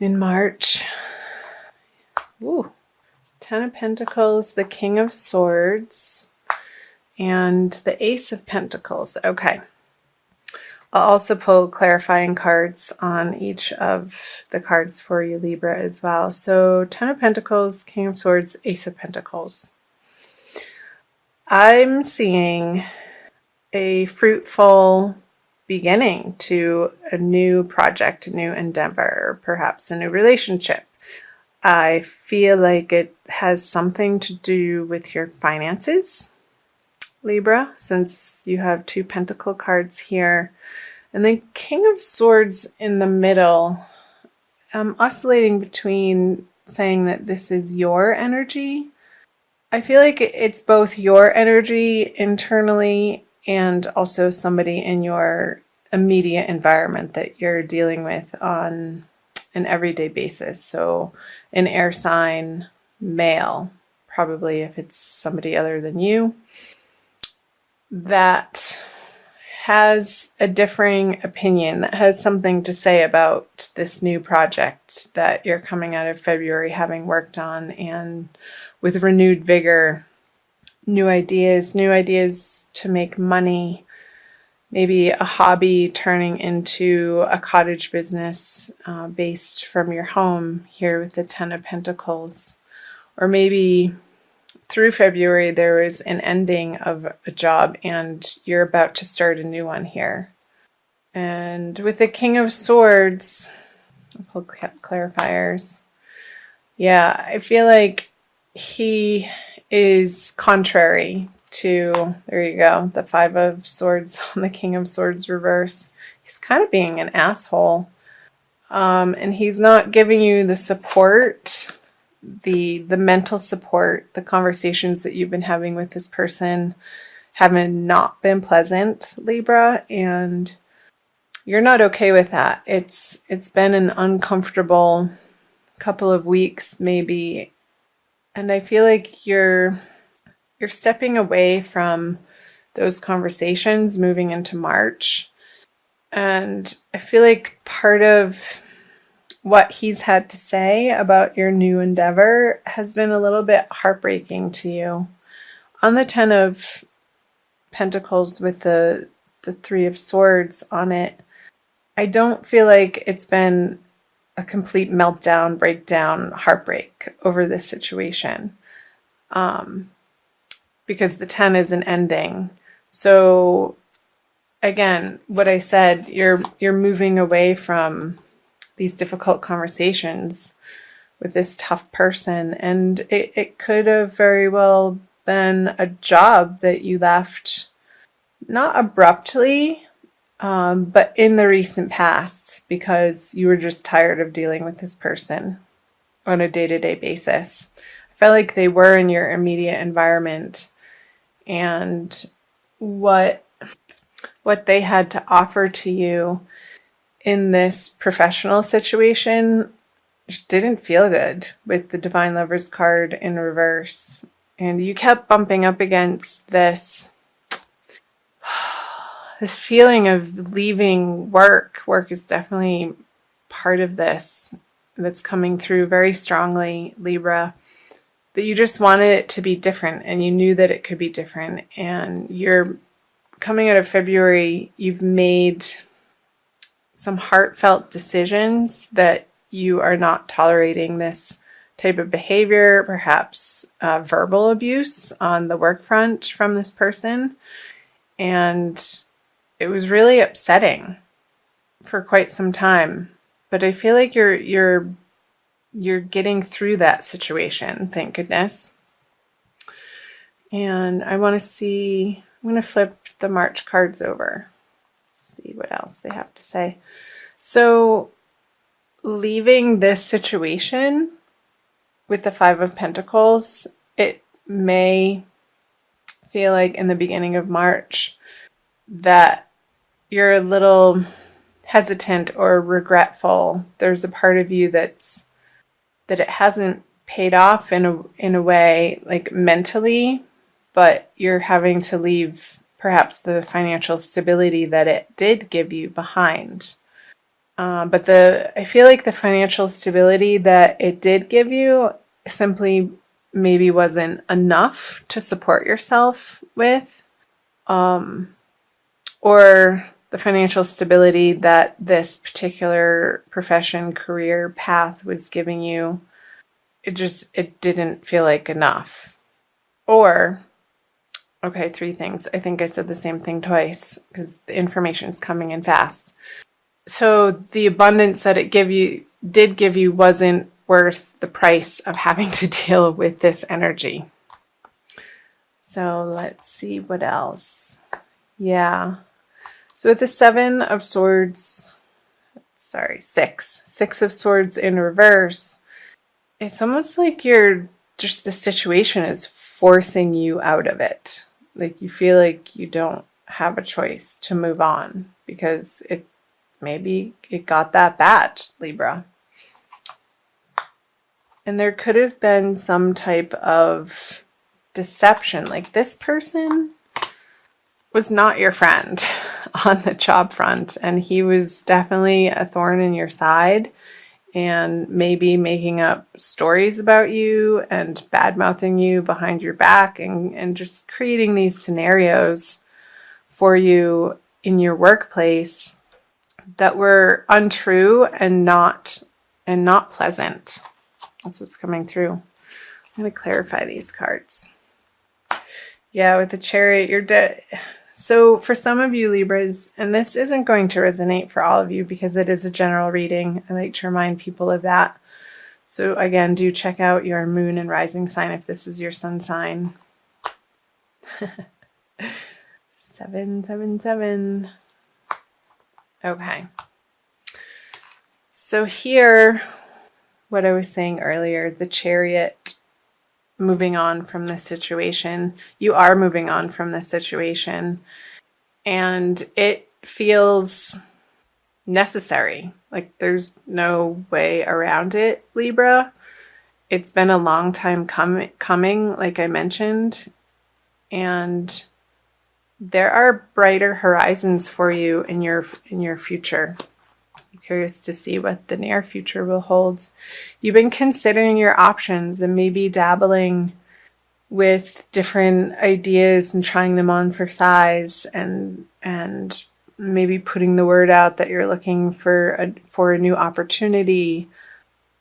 in March. Ooh, Ten of Pentacles, the King of Swords, and the Ace of Pentacles. Okay. I'll also pull clarifying cards on each of the cards for you, Libra, as well. So Ten of Pentacles, King of Swords, Ace of Pentacles. I'm seeing a fruitful beginning to a new project, a new endeavor, perhaps a new relationship. I feel like it has something to do with your finances, Libra, since you have two Pentacle cards here. And then King of Swords in the middle. I'm oscillating between saying that this is your energy. I feel like it's both your energy internally and also somebody in your immediate environment that you're dealing with on an everyday basis. So an air sign, male, probably if it's somebody other than you, that has a differing opinion, that has something to say about this new project that you're coming out of February having worked on, and with renewed vigor, new ideas to make money, maybe a hobby turning into a cottage business based from your home here with the Ten of Pentacles. Or maybe through February there was an ending of a job and you're about to start a new one here. And with the King of Swords, I'll pull clarifiers. Yeah, I feel like he is contrary to, there you go, the Five of Swords on the King of Swords reverse. He's kind of being an asshole. And he's not giving you the support, the mental support. The conversations that you've been having with this person haven't not been pleasant, Libra, and you're not okay with that. It's been an uncomfortable couple of weeks, maybe, and I feel like you're stepping away from those conversations moving into March. And I feel like part of what he's had to say about your new endeavor has been a little bit heartbreaking to you. On the Ten of Pentacles with the Three of Swords on it, I don't feel like it's been a complete meltdown, breakdown, heartbreak over this situation. Because the 10 is an ending. So again, what I said, you're moving away from these difficult conversations with this tough person, and it could have very well been a job that you left not abruptly, but in the recent past, because you were just tired of dealing with this person on a day-to-day basis. I felt like they were in your immediate environment, and what they had to offer to you in this professional situation just didn't feel good with the Divine Lovers card in reverse. And you kept bumping up against this feeling of leaving work. Work is definitely part of this that's coming through very strongly, Libra. That you just wanted it to be different, and you knew that it could be different. And you're coming out of February, you've made some heartfelt decisions that you are not tolerating this type of behavior, perhaps verbal abuse on the work front from this person. And it was really upsetting for quite some time. But I feel like you're getting through that situation, thank goodness. And I want to see, I'm going to flip the March cards over. See what else they have to say. So leaving this situation with the Five of Pentacles, it may feel like in the beginning of March that you're a little hesitant or regretful. There's a part of you that it hasn't paid off in a way, like mentally, but you're having to leave perhaps the financial stability that it did give you behind. But I feel like the financial stability that it did give you simply maybe wasn't enough to support yourself with, or the financial stability that this particular profession, career path was giving you, it didn't feel like enough. Or, okay, three things. I think I said the same thing twice because the information is coming in fast. So the abundance that it did give you wasn't worth the price of having to deal with this energy. So let's see what else. Yeah. So with the Seven of Swords, Six of Swords in reverse, it's almost like the situation is forcing you out of it. Like you feel like you don't have a choice to move on because maybe it got that bad, Libra. And there could have been some type of deception. Like this person was not your friend on the job front, and he was definitely a thorn in your side and maybe making up stories about you and bad-mouthing you behind your back and just creating these scenarios for you in your workplace that were untrue and not pleasant. That's what's coming through. I'm going to clarify these cards. Yeah, with the Chariot, you're dead. So for some of you Libras, and this isn't going to resonate for all of you because it is a general reading. I like to remind people of that. So again, do check out your moon and rising sign if this is your sun sign. 777. Okay. So here, what I was saying earlier, the Chariot moving on from this situation. You are moving on from this situation, and it feels necessary. Like there's no way around it, Libra. It's been a long time coming, like I mentioned, and there are brighter horizons for you in your future. I'm curious to see what the near future will hold. You've been considering your options and maybe dabbling with different ideas and trying them on for size, and maybe putting the word out that you're looking for a new opportunity,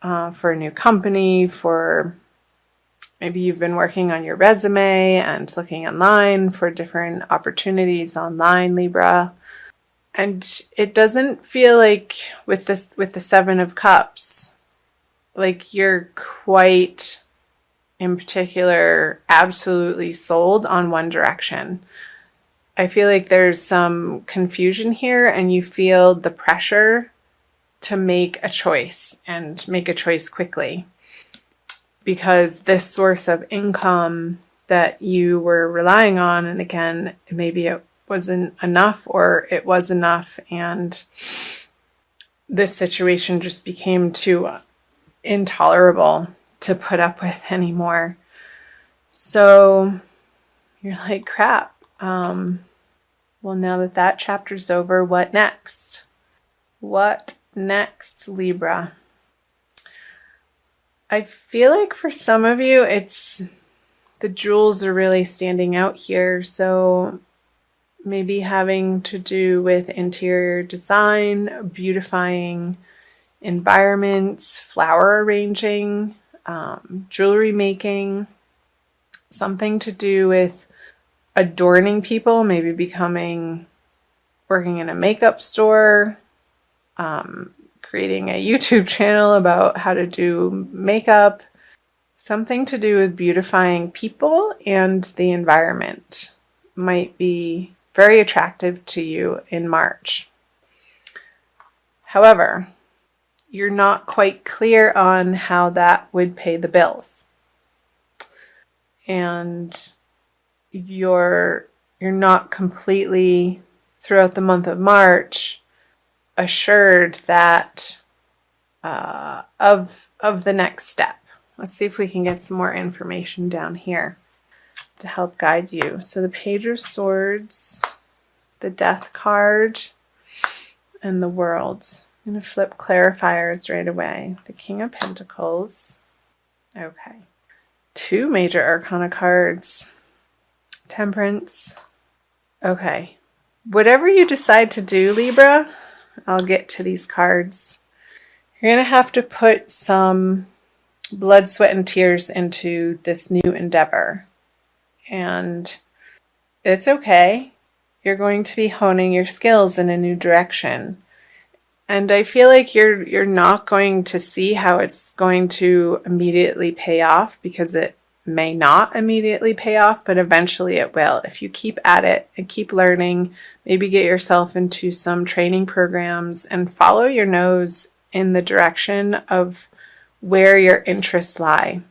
for a new company, for maybe you've been working on your resume and looking online for different opportunities online, Libra. And it doesn't feel like with the Seven of Cups, like you're quite, in particular, absolutely sold on one direction. I feel like there's some confusion here, and you feel the pressure to make a choice and make a choice quickly, because this source of income that you were relying on, and again, maybe it wasn't enough or it was enough, and this situation just became too intolerable to put up with anymore. So you're like, crap. Well, now that chapter's over, what next? What next, Libra? I feel like for some of you, the jewels are really standing out here. So maybe having to do with interior design, beautifying environments, flower arranging, jewelry making, something to do with adorning people, maybe working in a makeup store, creating a YouTube channel about how to do makeup, something to do with beautifying people and the environment might be very attractive to you in March. However, you're not quite clear on how that would pay the bills. And you're not completely, throughout the month of March, assured that of the next step. Let's see if we can get some more information down here to help guide you. So the Page of Swords, the Death card, and the World. I'm going to flip clarifiers right away. The King of Pentacles. Okay. 2 major arcana cards. Temperance. Okay. Whatever you decide to do, Libra, I'll get to these cards. You're going to have to put some blood, sweat, and tears into this new endeavor. And it's okay. You're going to be honing your skills in a new direction. And I feel like you're not going to see how it's going to immediately pay off, because it may not immediately pay off, but eventually it will. If you keep at it and keep learning, maybe get yourself into some training programs and follow your nose in the direction of where your interests lie.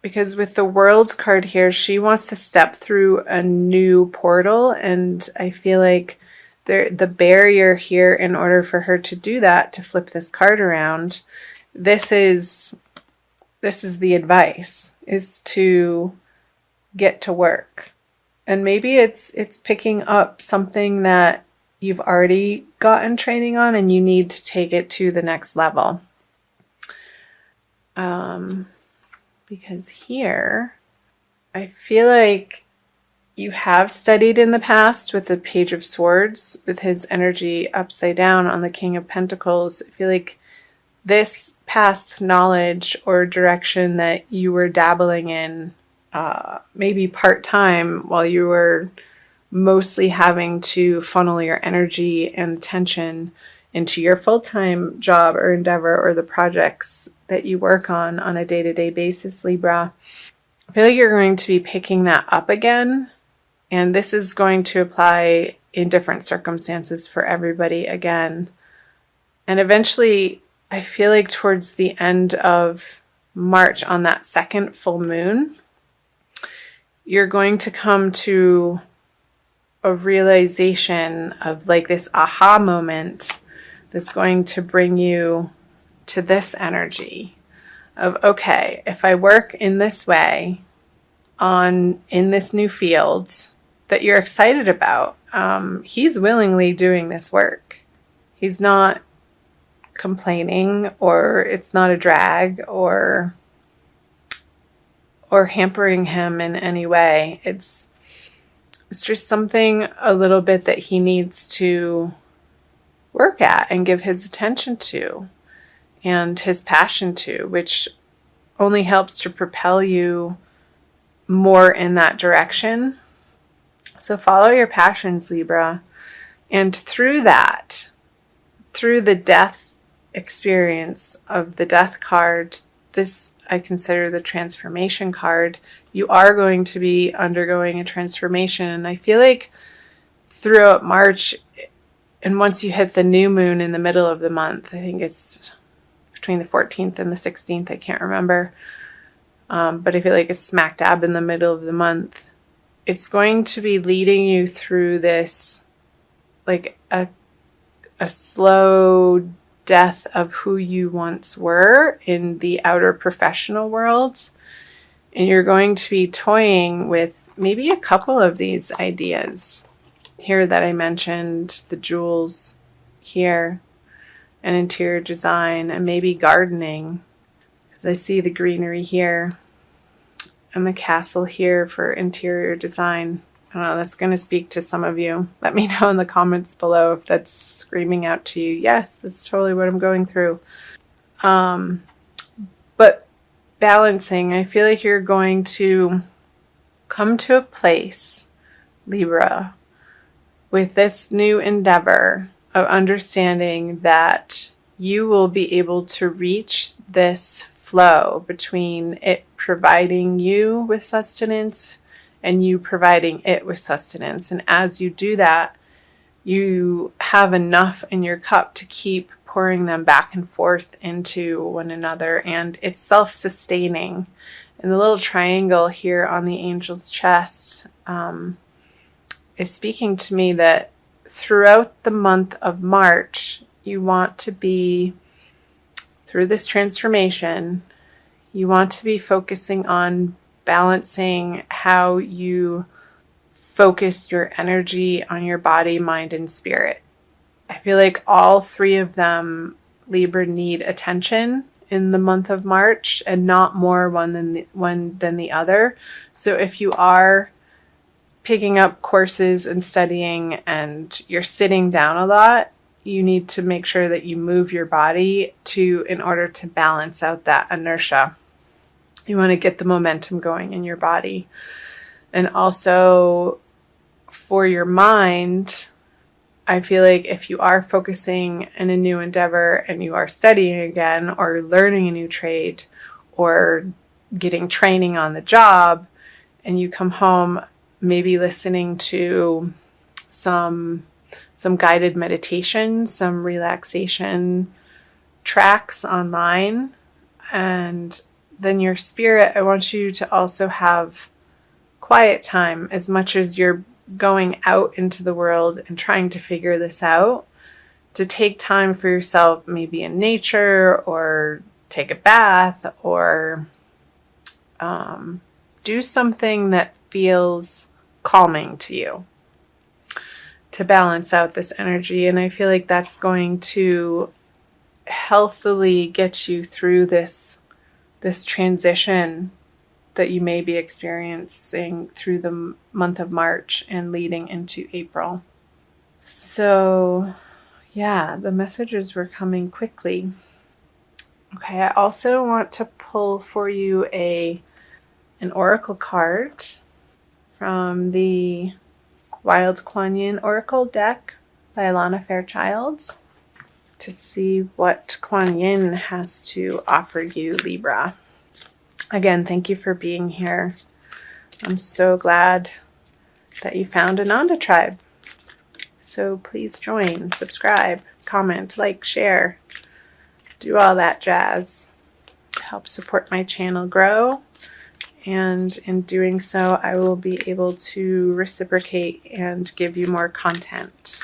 Because with the World's card here, she wants to step through a new portal, and I feel like the barrier here, in order for her to do that, to flip this card around, this is the advice, is to get to work. And maybe it's picking up something that you've already gotten training on and you need to take it to the next level. Because here, I feel like you have studied in the past with the Page of Swords, with his energy upside down on the King of Pentacles. I feel like this past knowledge or direction that you were dabbling in, maybe part-time, while you were mostly having to funnel your energy and attention into your full-time job or endeavor, or the projects that you work on a day-to-day basis, Libra. I feel like you're going to be picking that up again. And this is going to apply in different circumstances for everybody again. And eventually, I feel like towards the end of March, on that second full moon, you're going to come to a realization of like this aha moment that's going to bring you to this energy of, okay, if I work in this way in this new field that you're excited about, he's willingly doing this work. He's not complaining, or it's not a drag, or hampering him in any way. It's just something a little bit that he needs to work at and give his attention to and his passion to, which only helps to propel you more in that direction. So follow your passions, Libra. And through that, through the death experience of the Death card, this I consider the transformation card. You are going to be undergoing a transformation. And I feel like throughout March, and once you hit the new moon in the middle of the month, I think it's between the 14th and the 16th, I can't remember. But I feel like it's smack dab in the middle of the month. It's going to be leading you through this, like a slow death of who you once were in the outer professional world. And you're going to be toying with maybe a couple of these ideas here that I mentioned, the jewels here, and interior design, and maybe gardening, because I see the greenery here and the castle here for interior design. I don't know, that's going to speak to some of you. Let me know in the comments below if that's screaming out to you. Yes, that's totally what I'm going through. But balancing, I feel like you're going to come to a place, Libra, with this new endeavor of understanding that you will be able to reach this flow between it providing you with sustenance and you providing it with sustenance. And as you do that, you have enough in your cup to keep pouring them back and forth into one another, and it's self-sustaining. And the little triangle here on the angel's chest is speaking to me that throughout the month of March, you want to be, through this transformation, you want to be focusing on balancing how you focus your energy on your body, mind, and spirit. I feel like all three of them, Libra, need attention in the month of March, and not more one than the other. So if you are picking up courses and studying and you're sitting down a lot, you need to make sure that you move your body in order to balance out that inertia. You want to get the momentum going in your body. And also for your mind, I feel like if you are focusing in a new endeavor and you are studying again or learning a new trade or getting training on the job, and you come home, maybe listening to some guided meditation, some relaxation tracks online. And then your spirit, I want you to also have quiet time. As much as you're going out into the world and trying to figure this out, to take time for yourself, maybe in nature, or take a bath, or do something that feels calming to you to balance out this energy. And I feel like that's going to healthily get you through this transition that you may be experiencing through the month of March and leading into April. So yeah, the messages were coming quickly. Okay, I also want to pull for you an oracle card from the Wild Kuan Yin Oracle deck by Alana Fairchild to see what Kuan Yin has to offer you, Libra. Again, thank you for being here. I'm so glad that you found Ananda Tribe. So please join, subscribe, comment, like, share, do all that jazz to help support my channel grow. And in doing so, I will be able to reciprocate and give you more content.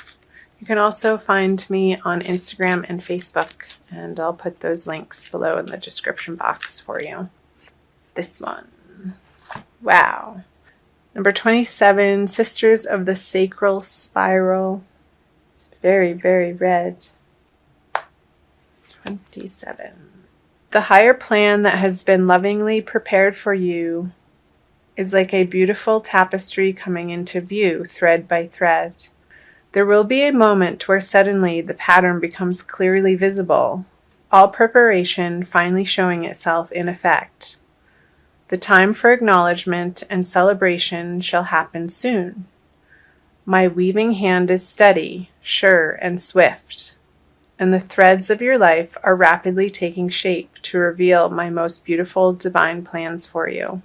You can also find me on Instagram and Facebook, and I'll put those links below in the description box for you. This one. Wow. Number 27, Sisters of the Sacral Spiral. It's very, very red. 27. The higher plan that has been lovingly prepared for you is like a beautiful tapestry coming into view, thread by thread. There will be a moment where suddenly the pattern becomes clearly visible, all preparation finally showing itself in effect. The time for acknowledgement and celebration shall happen soon. My weaving hand is steady, sure, and swift, and the threads of your life are rapidly taking shape to reveal my most beautiful divine plans for you.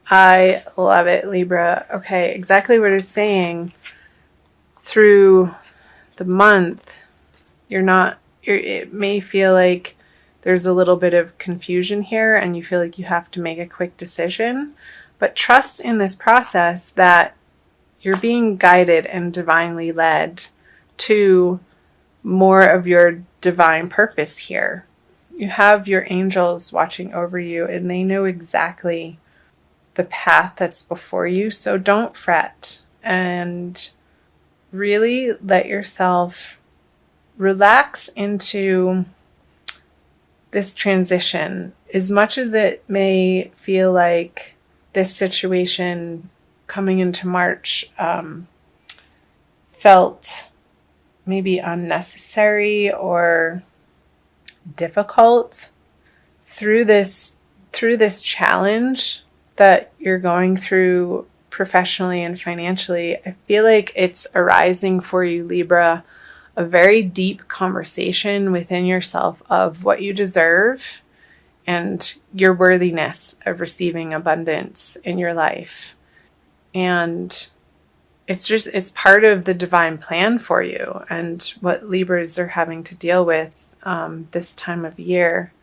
I love it, Libra. Okay, exactly what it's saying. Through the month, it may feel like there's a little bit of confusion here and you feel like you have to make a quick decision, but trust in this process that you're being guided and divinely led to more of your divine purpose here. You have your angels watching over you and they know exactly the path that's before you, so don't fret and really let yourself relax into this transition. As much as it may feel like this situation coming into March felt maybe unnecessary or difficult, through this challenge that you're going through professionally and financially, I feel like it's arising for you, Libra, a very deep conversation within yourself of what you deserve and your worthiness of receiving abundance in your life. And it's part of the divine plan for you and what Libras are having to deal with this time of year.